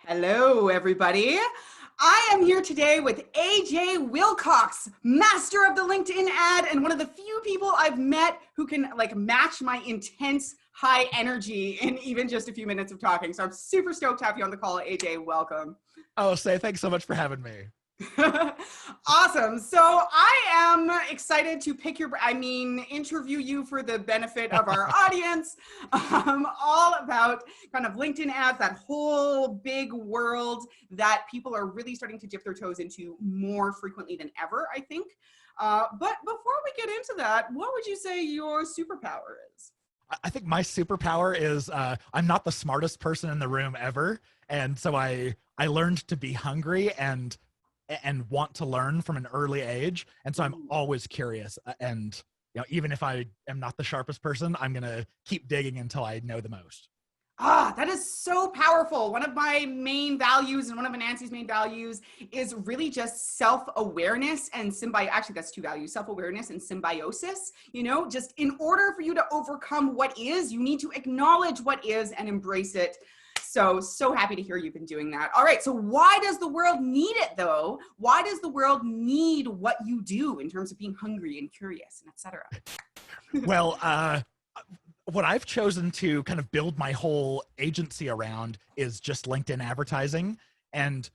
Hello, everybody. I am here today with AJ Wilcox, master of the LinkedIn ad, and one of the few people I've met who can match my intense high energy in even just a few minutes of talking. So I'm super stoked to have you on the call, AJ. Welcome. Oh, thanks so much for having me. Awesome. So I am excited to interview you for the benefit of our audience, all about kind of LinkedIn ads, that whole big world that people are really starting to dip their toes into more frequently than ever, I think. But before we get into that, what would you say your superpower is? I think my superpower is I'm not the smartest person in the room ever. And so I learned to be hungry and want to learn from an early age. And so I'm always curious. And even if I am not the sharpest person, I'm going to keep digging until I know the most. That is so powerful. One of my main values and one of Anansi's main values is really just self-awareness and actually that's two values, self-awareness and symbiosis. Just in order for you to overcome what is, you need to acknowledge what is and embrace it. So happy to hear you've been doing that. All right, so why does the world need it though? Why does the world need what you do in terms of being hungry and curious and etc.? Well, what I've chosen to kind of build my whole agency around is just LinkedIn advertising. And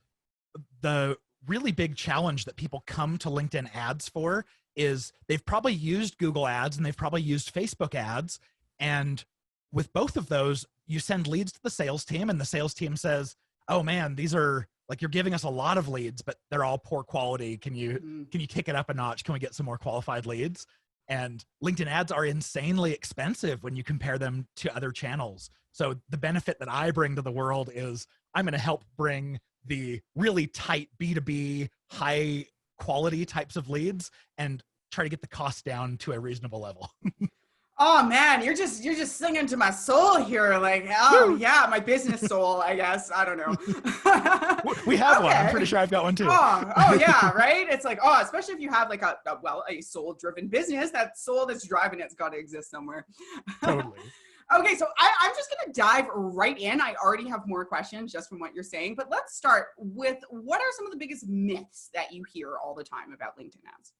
the really big challenge that people come to LinkedIn ads for is they've probably used Google ads and they've probably used Facebook ads. And with both of those, you send leads to the sales team and the sales team says, oh man, these are you're giving us a lot of leads, but they're all poor quality. Can you kick it up a notch? Can we get some more qualified leads? And LinkedIn ads are insanely expensive when you compare them to other channels. So the benefit that I bring to the world is I'm going to help bring the really tight B2B high quality types of leads and try to get the cost down to a reasonable level. Oh man, you're just singing to my soul here. Yeah, my business soul, I guess. I don't know. We have one. I'm pretty sure I've got one too. Oh yeah, right? It's especially if you have a soul-driven business, that soul that's driving it's got to exist somewhere. Totally. Okay, so I'm just going to dive right in. I already have more questions just from what you're saying, but let's start with what are some of the biggest myths that you hear all the time about LinkedIn ads?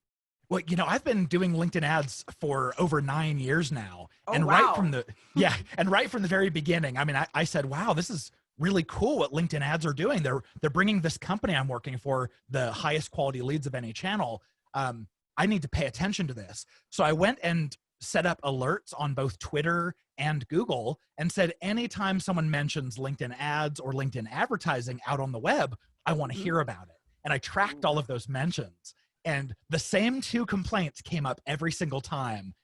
Well, I've been doing LinkedIn ads for over 9 years now. Oh, and wow. right from the very beginning, I said, wow, this is really cool what LinkedIn ads are doing. They're bringing this company I'm working for the highest quality leads of any channel. I need to pay attention to this. So I went and set up alerts on both Twitter and Google and said, anytime someone mentions LinkedIn ads or LinkedIn advertising out on the web, I want to hear about it. And I tracked all of those mentions. And the same two complaints came up every single time,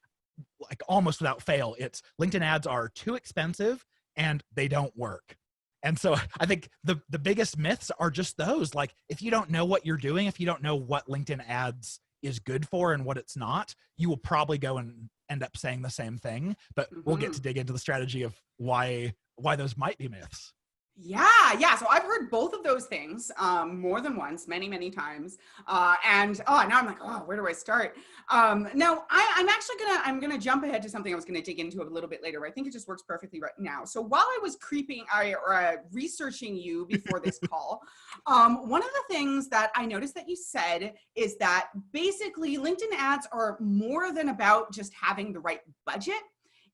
almost without fail. It's LinkedIn ads are too expensive and they don't work. And so I think the biggest myths are just those. If you don't know what you're doing, if you don't know what LinkedIn ads is good for and what it's not, you will probably go and end up saying the same thing. But we'll get to dig into the strategy of why those might be myths. Yeah. So I've heard both of those things more than once, many times. Now I'm like, oh, where do I start? Now I'm gonna jump ahead to something I was gonna dig into a little bit later. I think it just works perfectly right now. So while I was researching you before this call, one of the things that I noticed that you said is that basically LinkedIn ads are more than about just having the right budget.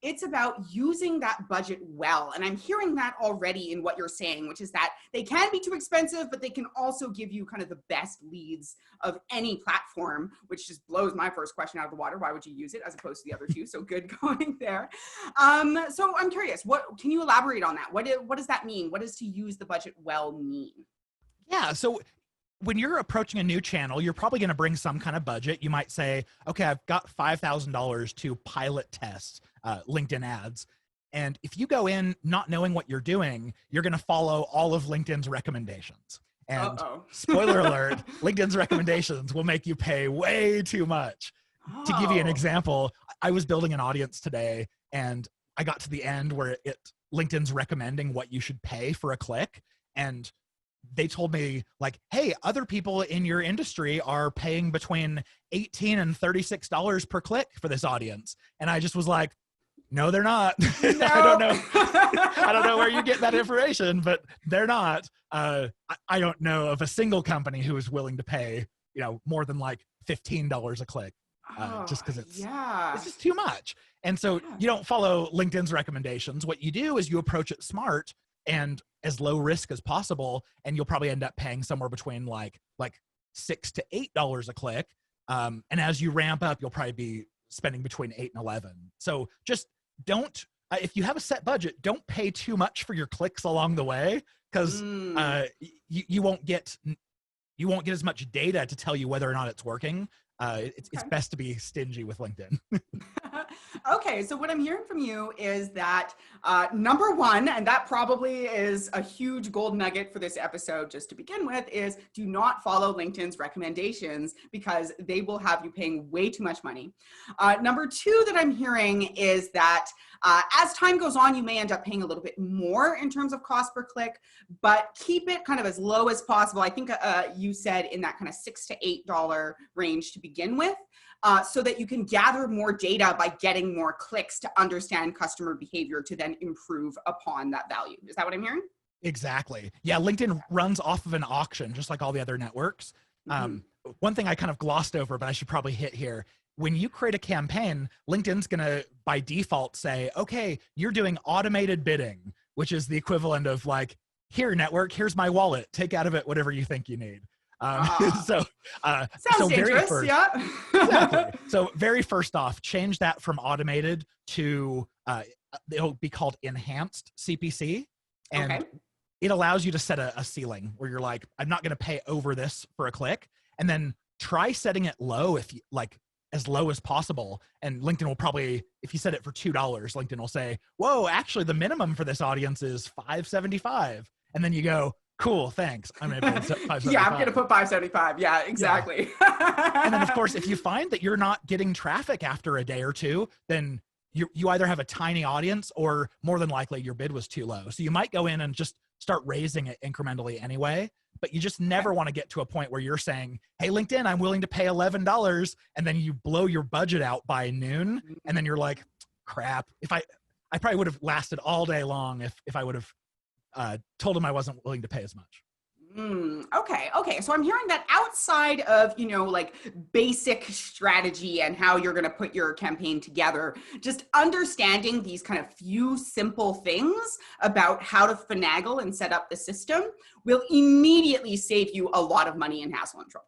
It's about using that budget well. And I'm hearing that already in what you're saying, which is that they can be too expensive, but they can also give you kind of the best leads of any platform, which just blows my first question out of the water. Why would you use it as opposed to the other two? So good going there. So I'm curious, can you elaborate on that? What does that mean? What does to use the budget well mean? Yeah, so when you're approaching a new channel, you're probably going to bring some kind of budget. You might say, okay, I've got $5,000 to pilot test LinkedIn ads. And if you go in not knowing what you're doing, you're going to follow all of LinkedIn's recommendations. And spoiler alert, LinkedIn's recommendations will make you pay way too much. To give you an example, I was building an audience today and I got to the end where LinkedIn's recommending what you should pay for a click. And they told me hey, other people in your industry are paying between $18 and $36 per click for this audience. And I just was like, No, they're not. No. I don't know. I don't know where you get that information, but they're not. I don't know of a single company who is willing to pay, more than like $15 a click, just because it's just too much. And so you don't follow LinkedIn's recommendations. What you do is you approach it smart and as low risk as possible, and you'll probably end up paying somewhere between like $6 to $8 a click. And as you ramp up, you'll probably be spending between 8 and 11. So just don't, if you have a set budget, don't pay too much for your clicks along the way, because you won't get as much data to tell you whether or not it's working. It's best to be stingy with LinkedIn. Okay, so what I'm hearing from you is that number one, and that probably is a huge gold nugget for this episode just to begin with, is do not follow LinkedIn's recommendations, because they will have you paying way too much money. Number two that I'm hearing is that as time goes on, you may end up paying a little bit more in terms of cost per click, but keep it kind of as low as possible. I think you said in that kind of $6 to $8 range to begin with. So that you can gather more data by getting more clicks to understand customer behavior to then improve upon that value. Is that what I'm hearing? Exactly. Yeah, LinkedIn runs off of an auction, just like all the other networks. One thing I kind of glossed over, but I should probably hit here. When you create a campaign, LinkedIn's going to, by default, say, okay, you're doing automated bidding, which is the equivalent of like, here, network, here's my wallet. Take out of it whatever you think you need. Sounds dangerous. Exactly. So very first off, change that from automated to it'll be called enhanced CPC, and it allows you to set a ceiling where you're like, I'm not going to pay over this for a click, and then try setting it low, if you like, as low as possible. And LinkedIn will probably, if you set it for $2, LinkedIn will say, whoa, actually the minimum for this audience is $5.75, and then you go, cool, thanks. I'm going to pay $5.75. Yeah, I'm going to put $5.75. Yeah, exactly. Yeah. And then, of course, if you find that you're not getting traffic after a day or two, then you either have a tiny audience, or more than likely your bid was too low. So you might go in and just start raising it incrementally anyway. But you just never want to get to a point where you're saying, hey, LinkedIn, I'm willing to pay $11. And then you blow your budget out by noon. And then you're like, crap. If I probably would have lasted all day long if I would have told him I wasn't willing to pay as much. Okay. So I'm hearing that outside of, like basic strategy and how you're going to put your campaign together, just understanding these kind of few simple things about how to finagle and set up the system will immediately save you a lot of money and hassle and trouble.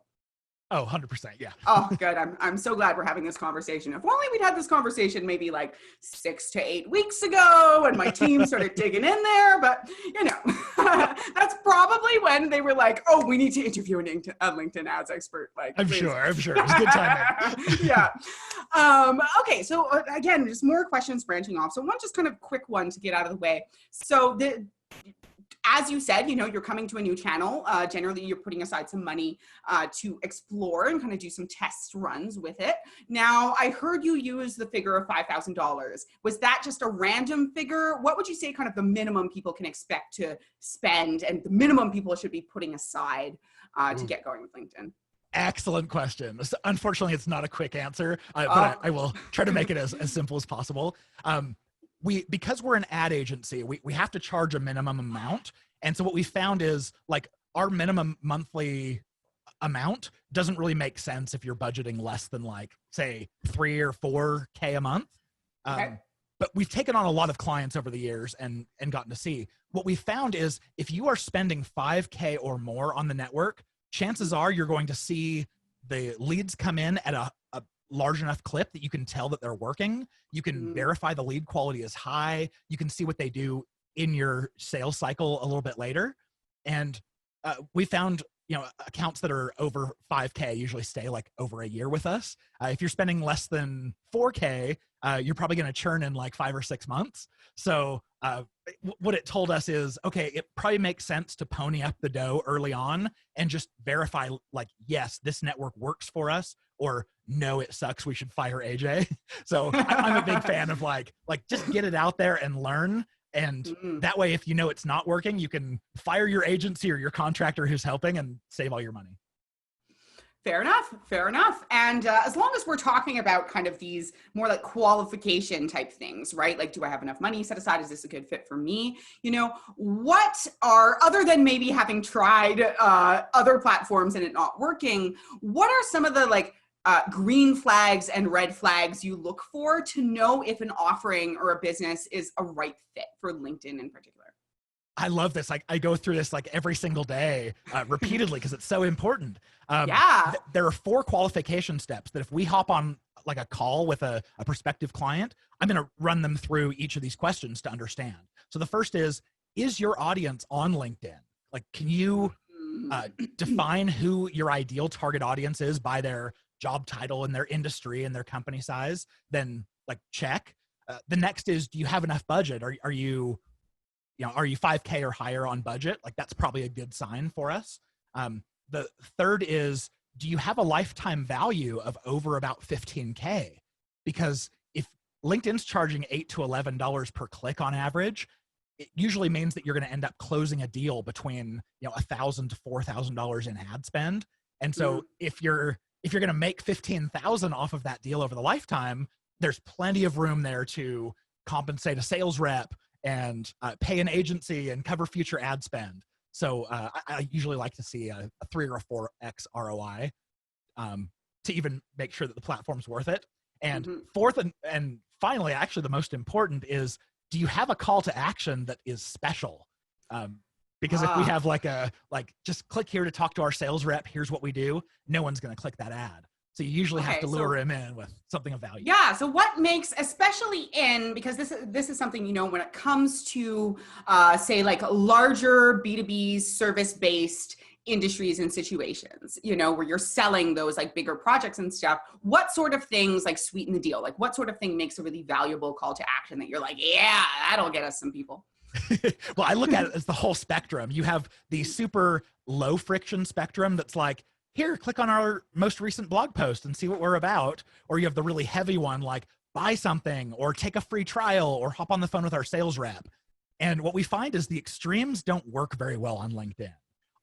Oh, 100%. Yeah. Oh, good. I'm so glad we're having this conversation. If only we'd had this conversation maybe like 6 to 8 weeks ago and my team started digging in there, but that's probably when they were like, oh, we need to interview a LinkedIn ads expert. Like, I'm sure. It was good timing. Yeah. Okay. So again, just more questions branching off. So one just kind of quick one to get out of the way. So as you said, you're coming to a new channel. Generally, you're putting aside some money to explore and kind of do some test runs with it. Now, I heard you use the figure of $5,000. Was that just a random figure? What would you say kind of the minimum people can expect to spend and the minimum people should be putting aside to get going with LinkedIn? Excellent question. Unfortunately, it's not a quick answer, but I will try to make it as simple as possible. Because we're an ad agency, we have to charge a minimum amount. And so what we found is like our minimum monthly amount doesn't really make sense if you're budgeting less than like, say, 3 or 4K a month. But we've taken on a lot of clients over the years and gotten to see. What we found is if you are spending 5K or more on the network, chances are you're going to see the leads come in at a large enough clip that you can tell that they're working. You can verify the lead quality is high. You can see what they do in your sales cycle a little bit later. And we found, accounts that are over 5K usually stay like over a year with us. If you're spending less than 4K, you're probably going to churn in like 5 or 6 months. So what it told us is, okay, it probably makes sense to pony up the dough early on and just verify like, yes, this network works for us, or no, it sucks, we should fire AJ. So I'm a big fan of like just get it out there and learn. And that way, if it's not working, you can fire your agency or your contractor who's helping and save all your money. Fair enough. Fair enough. And as long as we're talking about kind of these more like qualification type things, right? Like, do I have enough money set aside? Is this a good fit for me? You know, what are, other than maybe having tried other platforms and it not working, what are some of the like green flags and red flags you look for to know if an offering or a business is a right fit for LinkedIn in particular? I love this. Like I go through this like every single day, repeatedly, because it's so important. Yeah. There are 4 qualification steps that if we hop on like a call with a prospective client, I'm going to run them through each of these questions to understand. So the first is your audience on LinkedIn? Like, can you define who your ideal target audience is by their job title and their industry and their company size? Then like check. The next is, do you have enough budget? Are you 5K or higher on budget? Like that's probably a good sign for us. The third is, do you have a lifetime value of over about 15K? Because if LinkedIn's charging $8 to $11 per click on average, it usually means that you're going to end up closing a deal between $1,000 to $4,000 in ad spend. And so if you're going to make 15,000 off of that deal over the lifetime, there's plenty of room there to compensate a sales rep and pay an agency and cover future ad spend. So I usually like to see a 3 or a 4x ROI to even make sure that the platform's worth it. And fourth and finally, actually the most important is, do you have a call to action that is special? Because if we have like just click here to talk to our sales rep, here's what we do, no one's going to click that ad. So you usually have to lure him in with something of value. Yeah. So what makes, especially because this is something, when it comes to say like larger B2B service-based industries and situations, where you're selling those like bigger projects and stuff, what sort of things like sweeten the deal? Like what sort of thing makes a really valuable call to action that you're like, yeah, that'll get us some people? Well, I look at it as the whole spectrum. You have the super low friction spectrum that's like, here, click on our most recent blog post and see what we're about. Or you have the really heavy one, like buy something or take a free trial or hop on the phone with our sales rep. And what we find is the extremes don't work very well on LinkedIn.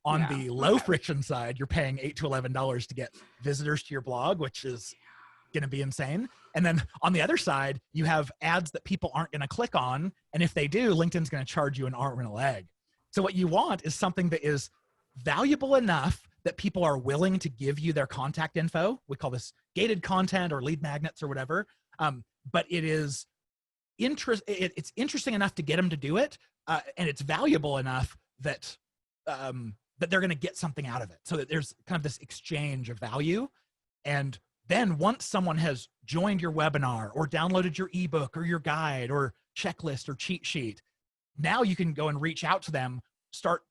On the low friction side, you're paying $8 to $11 to get visitors to your blog, which is going to be insane. And then on the other side, you have ads that people aren't going to click on. And if they do, LinkedIn's going to charge you an arm and a leg. So what you want is something that is valuable enough that people are willing to give you their contact info. We call this gated content or lead magnets or whatever. But it is it's interesting enough to get them to do it. And it's valuable enough that that they're going to get something out of it. So that there's kind of this exchange of value. And then once someone has joined your webinar or downloaded your ebook or your guide or checklist or cheat sheet, now you can go and reach out to them,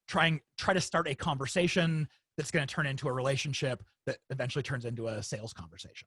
try to start a conversation that's going to turn into a relationship that eventually turns into a sales conversation.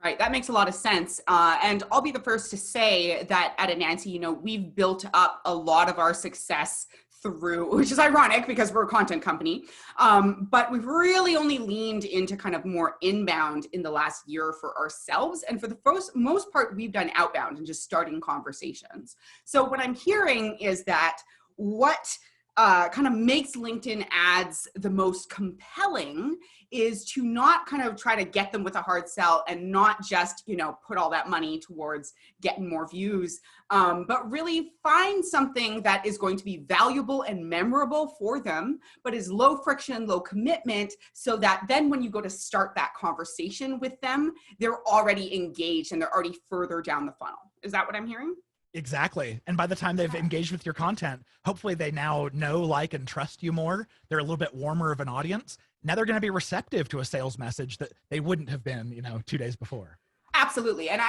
Right. That makes a lot of sense. And I'll be the first to say that at Anansi, we've built up a lot of our success through, which is ironic because we're a content company, but we've really only leaned into kind of more inbound in the last year for ourselves. And for the most part, we've done outbound and just starting conversations. So what I'm hearing is that what kind of makes LinkedIn ads the most compelling is to not kind of try to get them with a hard sell and not just, put all that money towards getting more views, but really find something that is going to be valuable and memorable for them, but is low friction, low commitment, so that then when you go to start that conversation with them, they're already engaged and they're already further down the funnel. Is that what I'm hearing? Exactly. And by the time they've engaged with your content, hopefully they now know, like, and trust you more. They're a little bit warmer of an audience. Now they're going to be receptive to a sales message that they wouldn't have been, 2 days before. Absolutely. And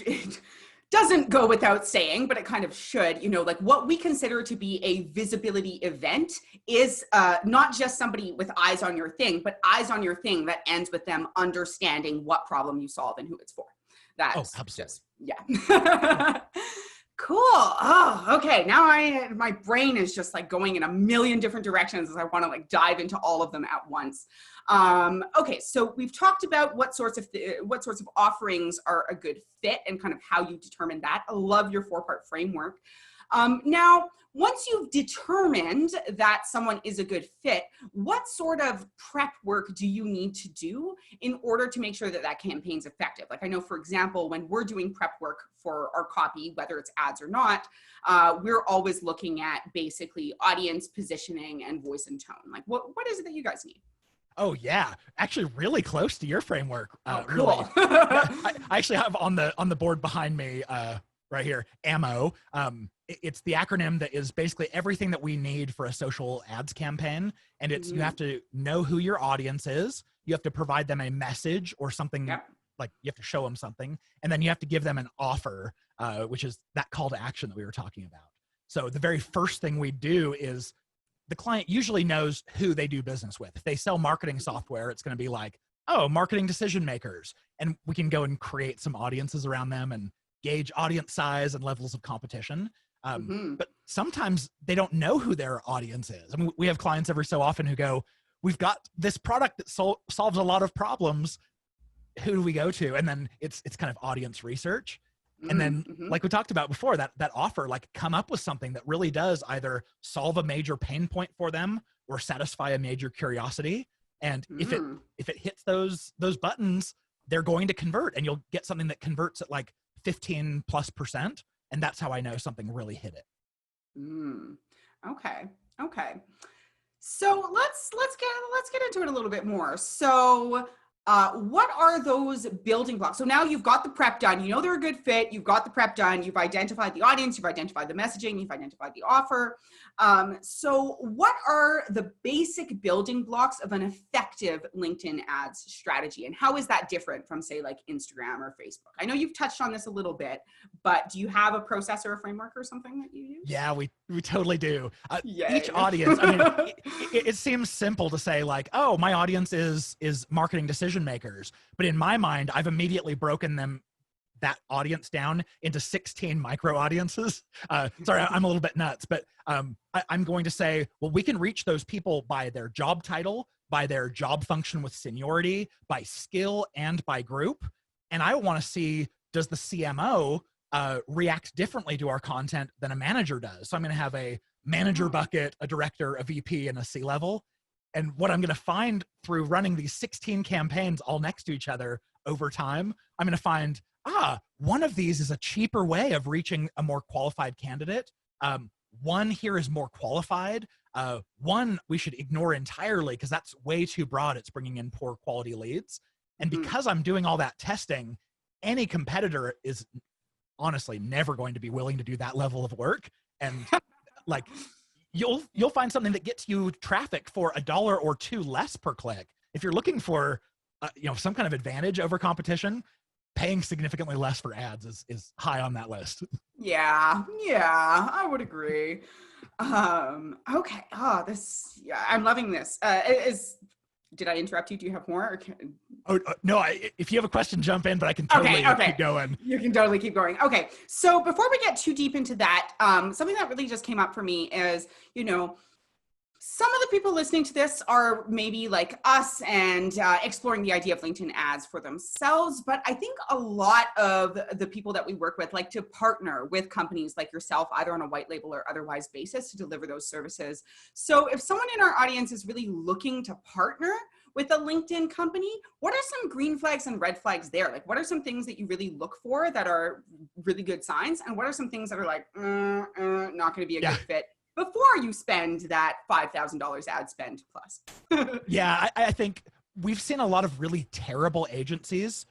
it doesn't go without saying, but it kind of should, like what we consider to be a visibility event is not just somebody with eyes on your thing, but eyes on your thing that ends with them understanding what problem you solve and who it's for. That's absolutely. Yeah. Cool. Oh, okay. Now my brain is just like going in a million different directions as I want to like dive into all of them at once. Okay. So we've talked about what sorts of offerings are a good fit and kind of how you determine that. I love your 4-part framework. Now, once you've determined that someone is a good fit, what sort of prep work do you need to do in order to make sure that that campaign's effective? Like I know, for example, when we're doing prep work for our copy, whether it's ads or not, we're always looking at basically audience positioning and voice and tone. Like what is it that you guys need? Oh yeah, actually really close to your framework. Oh, Really. cool. I actually have on the board behind me right here, AMO. It's the acronym that is basically everything that we need for a social ads campaign. And it's, you have to know who your audience is. You have to provide them a message or something. Yep. Like you have to show them something, and then you have to give them an offer, which is that call to action that we were talking about. So the very first thing we do is the client usually knows who they do business with. If they sell marketing software, it's going to be like, oh, marketing decision makers. And we can go and create some audiences around them and gauge audience size and levels of competition. But sometimes they don't know who their audience is. I mean, we have clients every so often who go, we've got this product that solves a lot of problems. Who do we go to? And then it's kind of audience research. And then like we talked about before, that offer, like come up with something that really does either solve a major pain point for them or satisfy a major curiosity. And if it hits those buttons, they're going to convert, and you'll get something that converts at like 15+%. And that's how I know something really hit it. Okay. So let's get into it a little bit more. So what are those building blocks? So now you've got the prep done. You know they're a good fit. You've got the prep done. You've identified the audience. You've identified the messaging. You've identified the offer. So what are the basic building blocks of an effective LinkedIn ads strategy? And how is that different from, say, like Instagram or Facebook? I know you've touched on this a little bit, but do you have a process or a framework or something that you use? Yeah, we totally do. Each audience, I mean, it seems simple to say like, oh, my audience is marketing decision makers. But in my mind, I've immediately broken that audience down into 16 micro audiences. Sorry, I'm a little bit nuts, but I'm going to say, well, we can reach those people by their job title, by their job function with seniority, by skill, and by group. And I want to see, does the CMO react differently to our content than a manager does? So I'm going to have a manager bucket, a director, a VP, and a C-level. And what I'm going to find through running these 16 campaigns all next to each other over time, I'm going to find, one of these is a cheaper way of reaching a more qualified candidate. One here is more qualified. One we should ignore entirely because that's way too broad. It's bringing in poor quality leads. And because I'm doing all that testing, any competitor is honestly never going to be willing to do that level of work. And like, you'll find something that gets you traffic for $1 or $2 less per click. If you're looking for, some kind of advantage over competition, paying significantly less for ads is high on that list. Yeah, I would agree. Okay. I'm loving this. Did I interrupt you? Do you have more? No, if you have a question, jump in, but I can totally keep going. You can totally keep going. Okay. So before we get too deep into that, something that really just came up for me is, some of the people listening to this are maybe like us and exploring the idea of LinkedIn ads for themselves. But I think a lot of the people that we work with like to partner with companies like yourself, either on a white label or otherwise basis, to deliver those services. So if someone in our audience is really looking to partner with a LinkedIn company, what are some green flags and red flags there? Like, what are some things that you really look for that are really good signs? And what are some things that are like, not going to be a good fit before you spend that $5,000 ad spend plus? Yeah, I think we've seen a lot of really terrible agencies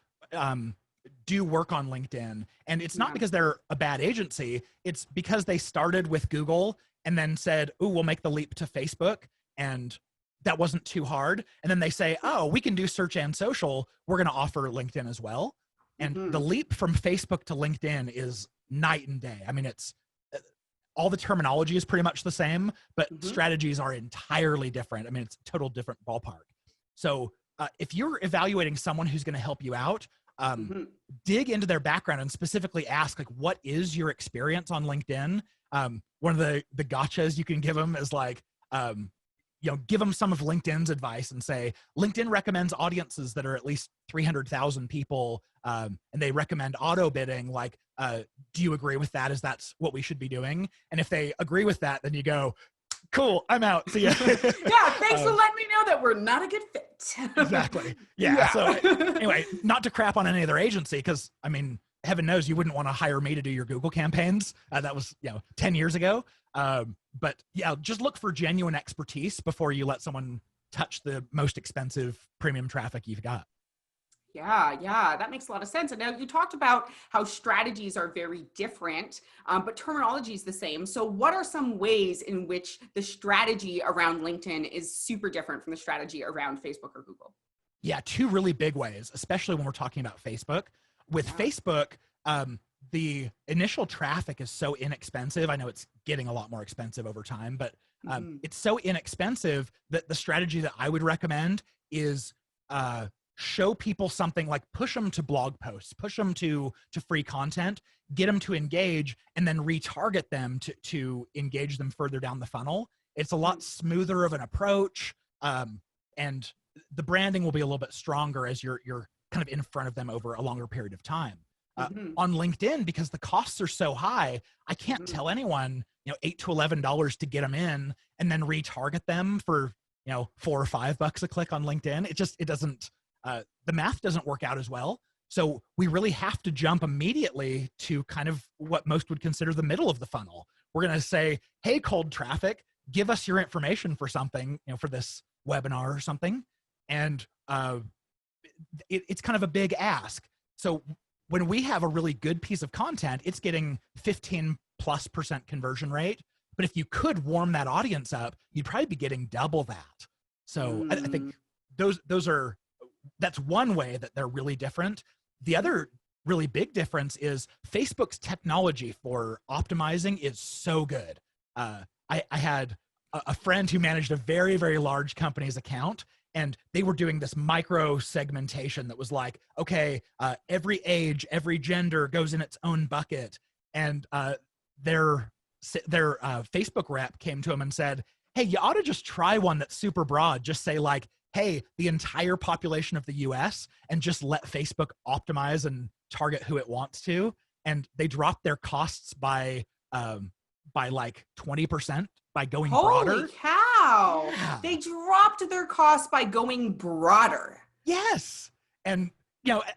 do work on LinkedIn. And it's not because they're a bad agency. It's because they started with Google and then said, oh, we'll make the leap to Facebook. And that wasn't too hard. And then they say, oh, we can do search and social. We're going to offer LinkedIn as well. And the leap from Facebook to LinkedIn is night and day. I mean, it's all the terminology is pretty much the same, but strategies are entirely different. I mean, it's a total different ballpark. So if you're evaluating someone who's going to help you out, dig into their background and specifically ask, like, what is your experience on LinkedIn? One of the gotchas you can give them is like, give them some of LinkedIn's advice and say, LinkedIn recommends audiences that are at least 300,000 people, and they recommend auto bidding. Like, do you agree with that? Is that what we should be doing? And if they agree with that, then you go, cool, I'm out. See ya. Yeah, thanks for letting me know that we're not a good fit. Exactly. Yeah. So anyway, not to crap on any other agency, because I mean, heaven knows you wouldn't want to hire me to do your Google campaigns. That was 10 years ago. But yeah, just look for genuine expertise before you let someone touch the most expensive premium traffic you've got. Yeah, that makes a lot of sense. And now you talked about how strategies are very different, but terminology is the same. So what are some ways in which the strategy around LinkedIn is super different from the strategy around Facebook or Google? Yeah, two really big ways, especially when we're talking about Facebook. With Facebook, the initial traffic is so inexpensive. I know it's getting a lot more expensive over time, but it's so inexpensive that the strategy that I would recommend is show people something, like push them to blog posts, push them to free content, get them to engage, and then retarget them to engage them further down the funnel. It's a lot smoother of an approach, and the branding will be a little bit stronger as you're kind of in front of them over a longer period of time. On LinkedIn, because the costs are so high, I can't tell anyone, $8 to $11 to get them in and then retarget them for, $4 or $5 a click on LinkedIn. It doesn't, the math doesn't work out as well. So we really have to jump immediately to kind of what most would consider the middle of the funnel. We're going to say, hey, cold traffic, give us your information for something, for this webinar or something. And it's kind of a big ask. So when we have a really good piece of content, it's getting 15+% conversion rate. But if you could warm that audience up, you'd probably be getting double that. So I think that's one way that they're really different. The other really big difference is Facebook's technology for optimizing is so good. I had a friend who managed a very, very large company's account, and they were doing this micro segmentation that was like, okay, every age, every gender goes in its own bucket. And their Facebook rep came to him and said, hey, you ought to just try one that's super broad. Just say like, hey, the entire population of the US, and just let Facebook optimize and target who it wants to. And they dropped their costs by like 20% by going broader. Holy cow! Yeah. They dropped their costs by going broader. Yes. And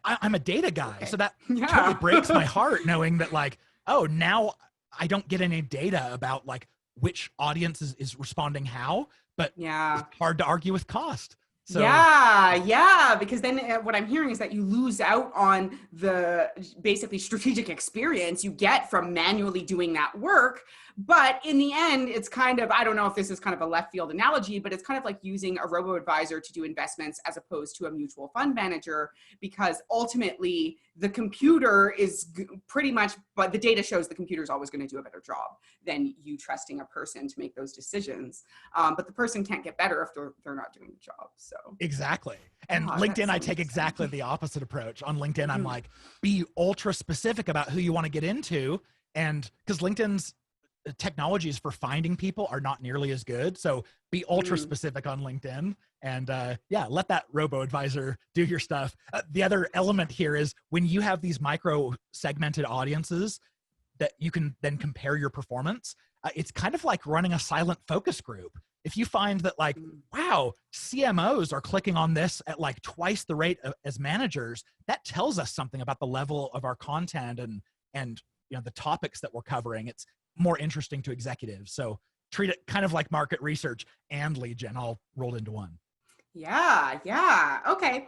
I'm a data guy, so that totally breaks my heart knowing that like, oh, now I don't get any data about like which audience is responding how, but it's hard to argue with cost. So, yeah, because then what I'm hearing is that you lose out on the basically strategic experience you get from manually doing that work. But in the end, it's kind of, I don't know if this is kind of a left field analogy, but it's kind of like using a robo-advisor to do investments as opposed to a mutual fund manager, because ultimately the computer is pretty much, but the data shows the computer is always going to do a better job than you trusting a person to make those decisions. But the person can't get better if they're not doing the job. So exactly. And LinkedIn, I take exactly the opposite approach. On LinkedIn, I'm like, be ultra specific about who you want to get into. And because LinkedIn's technologies for finding people are not nearly as good. So be ultra specific on LinkedIn, and let that robo advisor do your stuff. The other element here is when you have these micro segmented audiences that you can then compare your performance, it's kind of like running a silent focus group. If you find that like, wow, CMOs are clicking on this at like twice the rate as managers, that tells us something about the level of our content and the topics that we're covering. It's more interesting to executives. So treat it kind of like market research and lead gen all rolled into one. Yeah. Okay.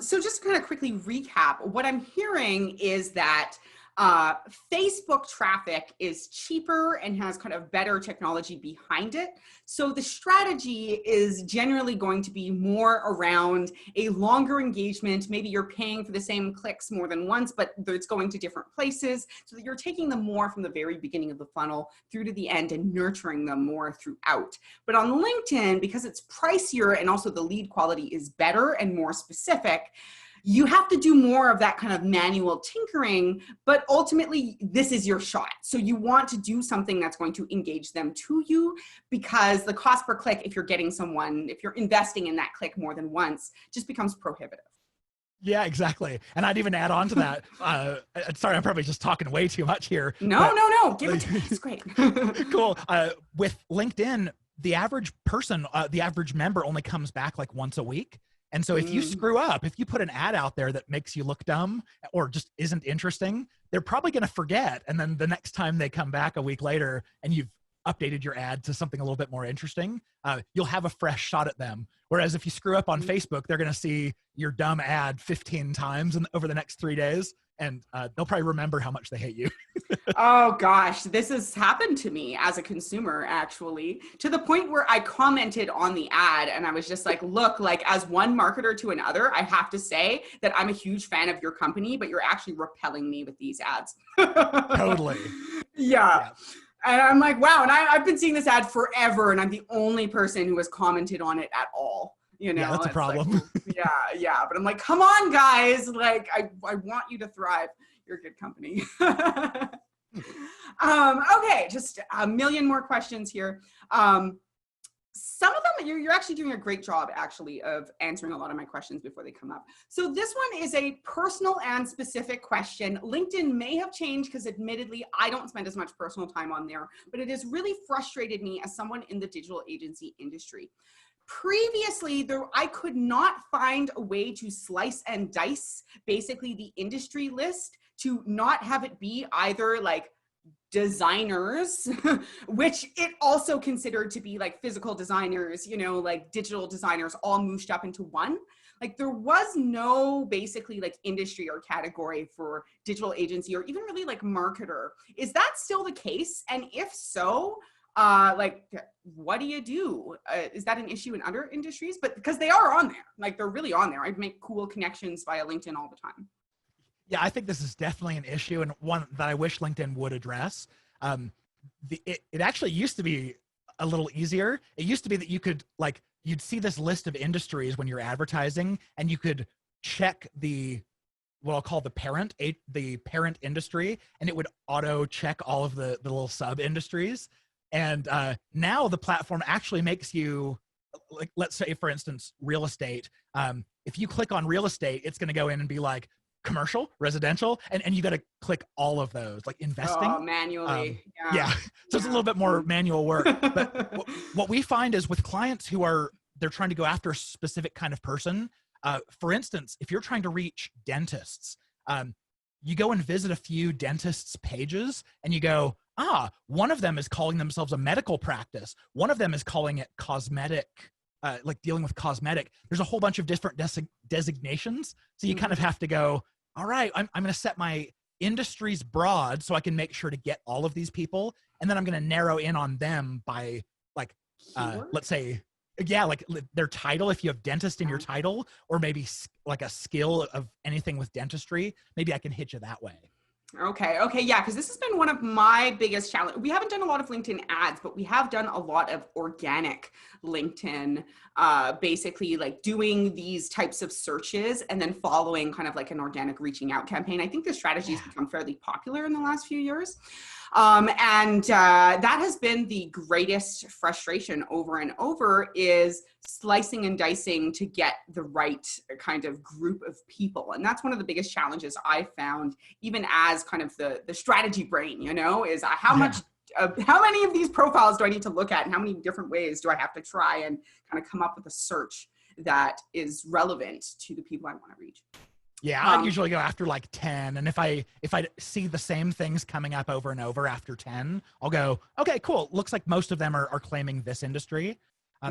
So just to kind of quickly recap, what I'm hearing is that Facebook traffic is cheaper and has kind of better technology behind it. So the strategy is generally going to be more around a longer engagement. Maybe you're paying for the same clicks more than once, but it's going to different places, so that you're taking them more from the very beginning of the funnel through to the end and nurturing them more throughout. But on LinkedIn, because it's pricier and also the lead quality is better and more specific, you have to do more of that kind of manual tinkering, but ultimately this is your shot. So you want to do something that's going to engage them to you, because the cost per click, if you're getting someone, if you're investing in that click more than once, just becomes prohibitive. Yeah, exactly. And I'd even add on to that. Sorry, I'm probably just talking way too much here. No. Give it to me. It's great. Cool. With LinkedIn, the average person, the average member only comes back like once a week. And so if you screw up, if you put an ad out there that makes you look dumb or just isn't interesting, they're probably going to forget. And then the next time they come back a week later and you've updated your ad to something a little bit more interesting, you'll have a fresh shot at them. Whereas if you screw up on Facebook, they're going to see your dumb ad 15 times over the next 3 days. And they'll probably remember how much they hate you. Oh gosh, this has happened to me as a consumer, actually, to the point where I commented on the ad and I was just like, look, like as one marketer to another, I have to say that I'm a huge fan of your company, but you're actually repelling me with these ads. Totally. Yeah. And I'm like, wow. And I've been seeing this ad forever and I'm the only person who has commented on it at all. You know, yeah, that's a problem. Like, yeah. But I'm like, come on, guys. Like, I want you to thrive. You're a good company. Okay, just a million more questions here. Some of them, you're actually doing a great job, actually, of answering a lot of my questions before they come up. So this one is a personal and specific question. LinkedIn may have changed because admittedly, I don't spend as much personal time on there, but it has really frustrated me as someone in the digital agency industry. Previously, I could not find a way to slice and dice basically the industry list to not have it be either like designers, which it also considered to be like physical designers, you know, like digital designers all mooshed up into one. Like there was no basically like industry or category for digital agency or even really like marketer. Is that still the case? And if so, like what do you do? Is that an issue in other industries? But because they are on there, like they're really on there. I make cool connections via LinkedIn all the time. Yeah, I think this is definitely an issue and one that I wish LinkedIn would address. It actually used to be a little easier. It used to be that you could like, you'd see this list of industries when you're advertising and you could check what I'll call the parent industry, and it would auto check all of the little sub industries. And now the platform actually makes you, like, let's say for instance, real estate. If you click on real estate, it's going to go in and be like, commercial, residential, and you got to click all of those, like investing. Manually. Yeah. So it's a little bit more manual work. But what we find is with clients they're trying to go after a specific kind of person. For instance, if you're trying to reach dentists, you go and visit a few dentists' pages and you go, one of them is calling themselves a medical practice. One of them is calling it cosmetic, like dealing with cosmetic. There's a whole bunch of different designations. So you kind of have to go, all right, I'm going to set my industries broad so I can make sure to get all of these people. And then I'm going to narrow in on them by like, let's say, like their title. If you have dentist in your title, or maybe like a skill of anything with dentistry, maybe I can hit you that way. Okay. Yeah. Because this has been one of my biggest challenges. We haven't done a lot of LinkedIn ads, but we have done a lot of organic LinkedIn, basically like doing these types of searches and then following kind of like an organic reaching out campaign. I think this strategy has become fairly popular in the last few years. And that has been the greatest frustration over and over, is slicing and dicing to get the right kind of group of people. And that's one of the biggest challenges I found, even as kind of the strategy brain, you know, is how many of these profiles do I need to look at and how many different ways do I have to try and kind of come up with a search that is relevant to the people I want to reach. Yeah, I'd usually go after like 10. And if I see the same things coming up over and over after 10, I'll go, okay, cool. Looks like most of them are claiming this industry.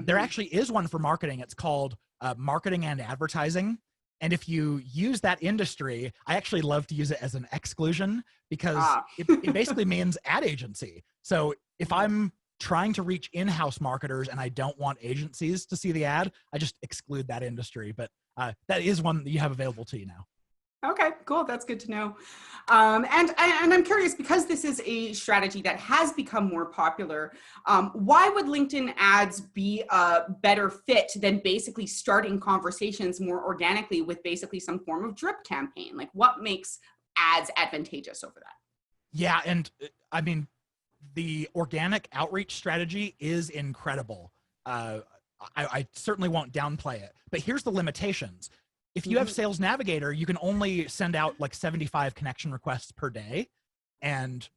There actually is one for marketing. It's called marketing and advertising. And if you use that industry, I actually love to use it as an exclusion, because it basically means ad agency. So if I'm trying to reach in-house marketers and I don't want agencies to see the ad, I just exclude that industry. But that is one that you have available to you now. Okay, cool. That's good to know. And I'm curious, because this is a strategy that has become more popular, why would LinkedIn ads be a better fit than basically starting conversations more organically with basically some form of drip campaign? Like, what makes ads advantageous over that? Yeah, and I mean, the organic outreach strategy is incredible. I certainly won't downplay it, but here's the limitations. If you have Mhm. Sales Navigator, you can only send out like 75 connection requests per day. And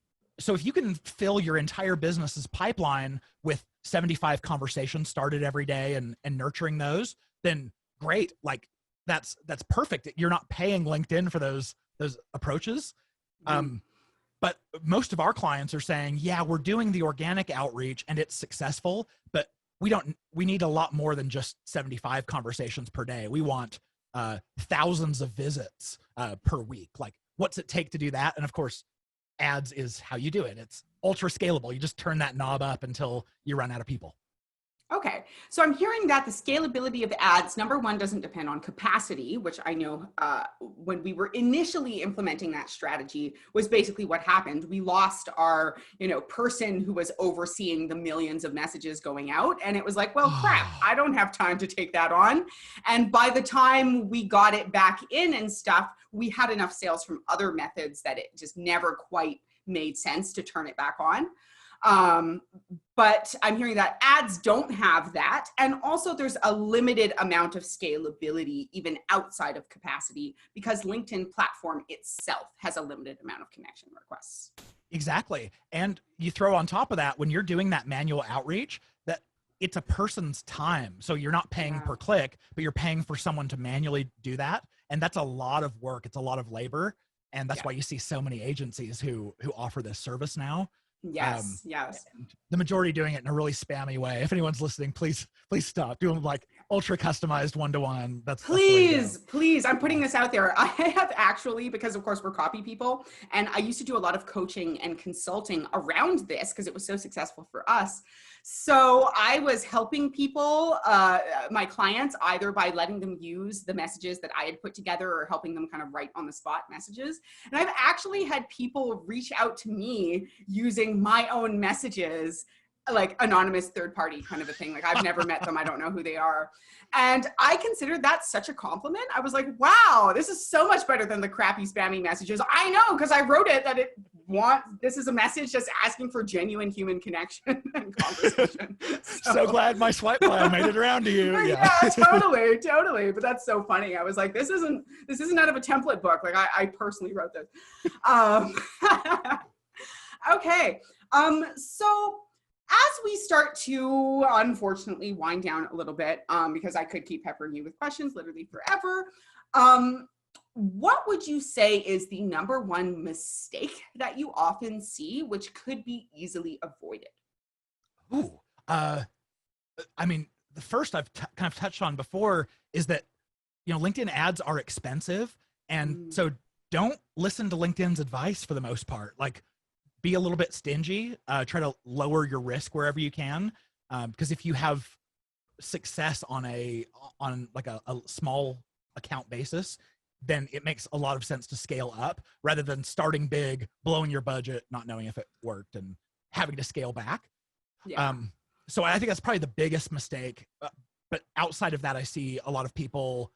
so if you can fill your entire business's pipeline with 75 conversations started every day and nurturing those, then great. Like that's perfect. You're not paying LinkedIn for those approaches. Mhm. Um, but most of our clients are saying, yeah, we're doing the organic outreach and it's successful, but we need a lot more than just 75 conversations per day. We want thousands of visits per week. Like, what's it take to do that? And of course, ads is how you do it. It's ultra scalable. You just turn that knob up until you run out of people. Okay, so I'm hearing that the scalability of ads, number one, doesn't depend on capacity, which I know when we were initially implementing that strategy was basically what happened. We lost our, person who was overseeing the millions of messages going out, and it was like, well, crap, I don't have time to take that on. And by the time we got it back in and stuff, we had enough sales from other methods that it just never quite made sense to turn it back on. But I'm hearing that ads don't have that. And also there's a limited amount of scalability even outside of capacity because LinkedIn platform itself has a limited amount of connection requests. Exactly. And you throw on top of that, when you're doing that manual outreach, that it's a person's time. So you're not paying Yeah. per click, but you're paying for someone to manually do that. And that's a lot of work. It's a lot of labor. And that's Yeah. why you see so many agencies who offer this service now. Yes. Yes. And the majority doing it in a really spammy way. If anyone's listening, please stop doing like ultra customized one-to-one. That's the way to go. Please, I'm putting this out there. I have actually, because of course we're copy people, and I used to do a lot of coaching and consulting around this because it was so successful for us. So I was helping people, my clients, either by letting them use the messages that I had put together or helping them kind of write on the spot messages. And I've actually had people reach out to me using my own messages, like anonymous third party kind of a thing. Like I've never met them. I don't know who they are. And I considered that such a compliment. I was like, wow, this is so much better than the crappy spammy messages. I know, because I wrote it that this is a message just asking for genuine human connection and conversation. So glad my swipe file made it around to you. Yeah, totally. But that's so funny. I was like, this isn't out of a template book. Like I personally wrote this. Okay. So as we start to unfortunately wind down a little bit, because I could keep peppering you with questions literally forever, what would you say is the number one mistake that you often see, which could be easily avoided? Ooh, I mean, the first I've kind of touched on before is that, LinkedIn ads are expensive. And so don't listen to LinkedIn's advice for the most part. Like, be a little bit stingy, try to lower your risk wherever you can. Because if you have success on like a small account basis, then it makes a lot of sense to scale up rather than starting big, blowing your budget, not knowing if it worked and having to scale back. Yeah. So I think that's probably the biggest mistake. But outside of that, I see a lot of people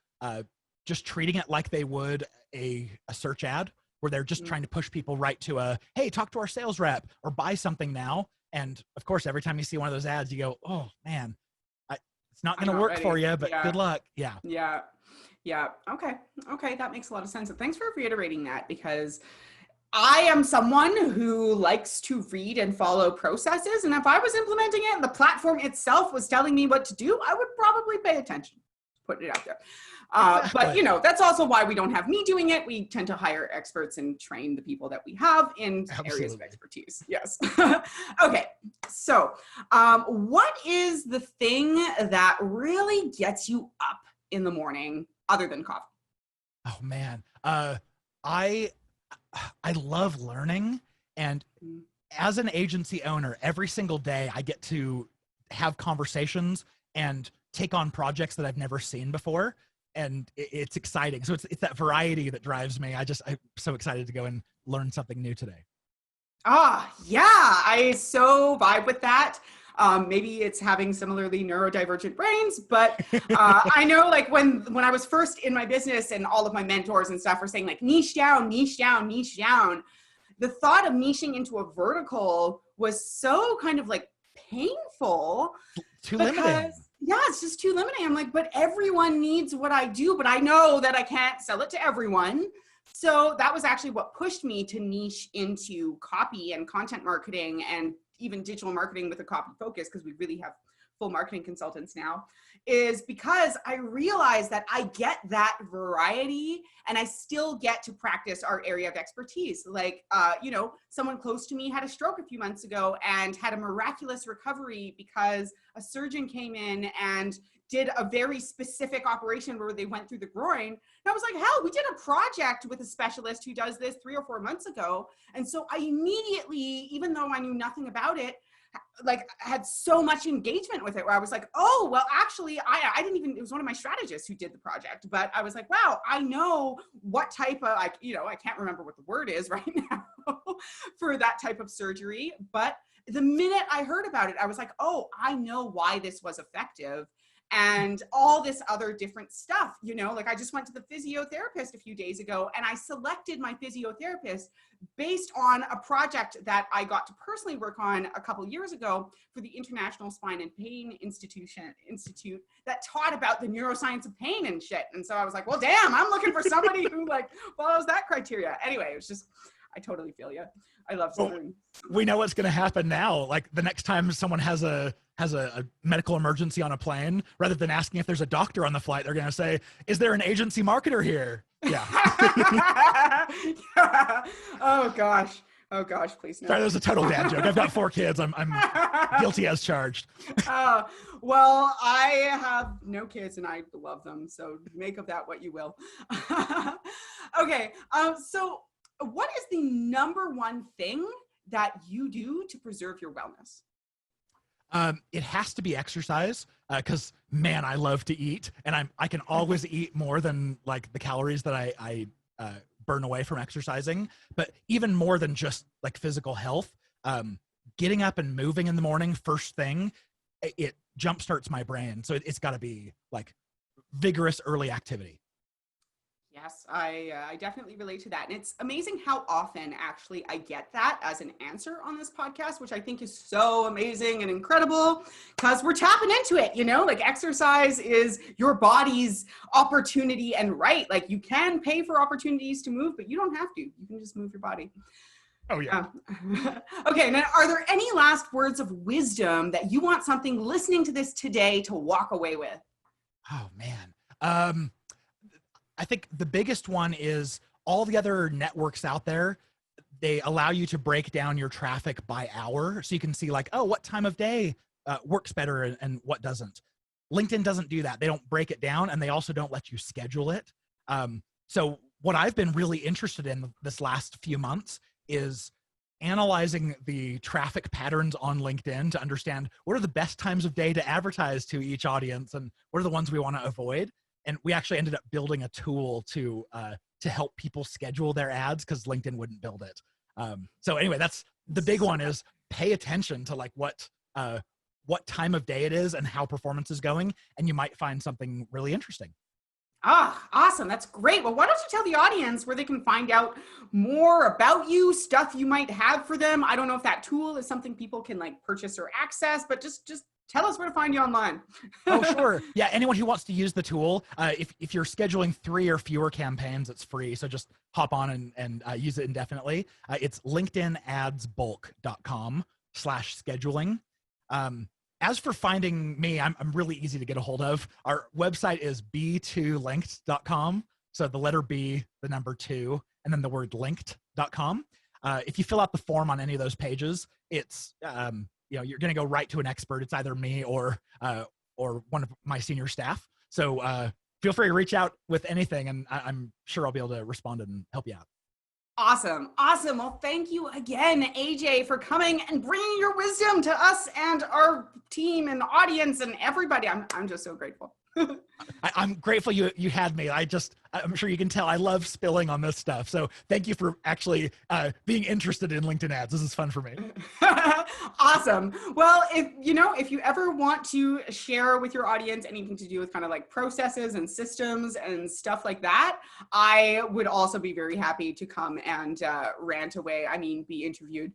just treating it like they would a search ad, where they're just trying to push people right to hey, talk to our sales rep or buy something now. And of course, every time you see one of those ads, you go, oh man, it's not going to work for you, but good luck. Yeah. Okay, that makes a lot of sense. And thanks for reiterating that, because I am someone who likes to read and follow processes. And if I was implementing it and the platform itself was telling me what to do, I would probably pay attention. Put it out there. Exactly. But that's also why we don't have me doing it. We tend to hire experts and train the people that we have in areas of expertise. Yes. Okay. So what is the thing that really gets you up in the morning other than coffee? Oh man. I love learning. And as an agency owner, every single day I get to have conversations and take on projects that I've never seen before. and it's exciting. So it's that variety that drives me. I'm so excited to go and learn something new today. Yeah, I so vibe with that. Maybe it's having similarly neurodivergent brains, but I know like when I was first in my business and all of my mentors and stuff were saying like niche down, niche down, niche down. The thought of niching into a vertical was so kind of like painful. Too limiting. Yeah, it's just too limiting. I'm like, but everyone needs what I do, but I know that I can't sell it to everyone. So that was actually what pushed me to niche into copy and content marketing and even digital marketing with a copy focus, because we really have full marketing consultants now, is because I realized that I get that variety and I still get to practice our area of expertise. Like, someone close to me had a stroke a few months ago and had a miraculous recovery because a surgeon came in and did a very specific operation where they went through the groin. And I was like, hell, we did a project with a specialist who does this 3 or 4 months ago. And so I immediately, even though I knew nothing about it, like had so much engagement with it where I was like, oh, well, actually, I didn't even, it was one of my strategists who did the project, but I was like, wow, I know what type of, I can't remember what the word is right now for that type of surgery. But the minute I heard about it, I was like, oh, I know why this was effective. And all this other different stuff, like I just went to the physiotherapist a few days ago and I selected my physiotherapist based on a project that I got to personally work on a couple years ago for the International Spine and Pain Institute that taught about the neuroscience of pain and shit. And so I was like, well, damn, I'm looking for somebody who like follows that criteria. Anyway, it was just, I totally feel you. I love Southern. We know what's going to happen now. Like the next time someone has a medical emergency on a plane, rather than asking if there's a doctor on the flight, they're going to say, is there an agency marketer here? Yeah. Yeah. Oh gosh, please no. Sorry, that was a total dad joke. I've got 4 kids. I'm guilty as charged. Well, I have no kids and I love them. So make of that what you will. Okay. So what is the number one thing that you do to preserve your wellness? It has to be exercise, because man, I love to eat, and I can always eat more than like the calories that I burn away from exercising. But even more than just like physical health, getting up and moving in the morning first thing, it jumpstarts my brain. So it's got to be like vigorous early activity. Yes, I definitely relate to that. And it's amazing how often actually I get that as an answer on this podcast, which I think is so amazing and incredible because we're tapping into it, like exercise is your body's opportunity and right. Like you can pay for opportunities to move, but you don't have to. You can just move your body. Oh, yeah. Okay. Now, are there any last words of wisdom that you want something listening to this today to walk away with? Oh, man. I think the biggest one is all the other networks out there, they allow you to break down your traffic by hour. So you can see like, oh, what time of day works better and what doesn't. LinkedIn doesn't do that. They don't break it down and they also don't let you schedule it. So what I've been really interested in this last few months is analyzing the traffic patterns on LinkedIn to understand what are the best times of day to advertise to each audience and what are the ones we want to avoid. And we actually ended up building a tool to help people schedule their ads because LinkedIn wouldn't build it. So anyway, that's the big one is pay attention to like what time of day it is and how performance is going. And you might find something really interesting. Awesome. That's great. Well, why don't you tell the audience where they can find out more about you, stuff you might have for them. I don't know if that tool is something people can like purchase or access, but just tell us where to find you online. Oh, sure. Yeah. Anyone who wants to use the tool, if you're scheduling 3 or fewer campaigns, it's free. So just hop on and use it indefinitely. It's linkedinadsbulk.com/scheduling. As for finding me, I'm really easy to get a hold of. Our website is b2linked.com. So the letter B, the number 2, and then the word linked.com. If you fill out the form on any of those pages, it's, you're going to go right to an expert. It's either me or one of my senior staff. So feel free to reach out with anything, and I'm sure I'll be able to respond and help you out. Awesome. Well, thank you again, AJ, for coming and bringing your wisdom to us and our team and audience and everybody. I'm just so grateful. I'm grateful you had me. I'm sure you can tell I love spilling on this stuff. So thank you for actually being interested in LinkedIn ads. This is fun for me. Awesome. Well, if you ever want to share with your audience anything to do with kind of like processes and systems and stuff like that, I would also be very happy to come and rant away. I mean, be interviewed.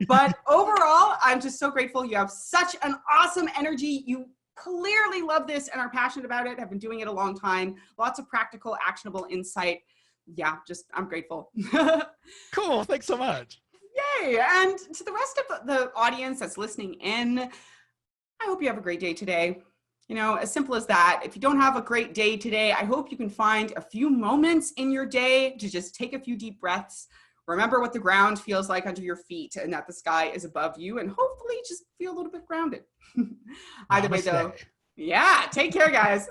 But overall, I'm just so grateful. You have such an awesome energy. You clearly love this and are passionate about it, have been doing it a long time. Lots of practical, actionable insight. Yeah, I'm grateful. Cool. Thanks so much. Yay. And to the rest of the audience that's listening in, I hope you have a great day today. As simple as that. If you don't have a great day today, I hope you can find a few moments in your day to just take a few deep breaths. Remember what the ground feels like under your feet and that the sky is above you, and hopefully just feel a little bit grounded. Either way though, yeah, take care, guys.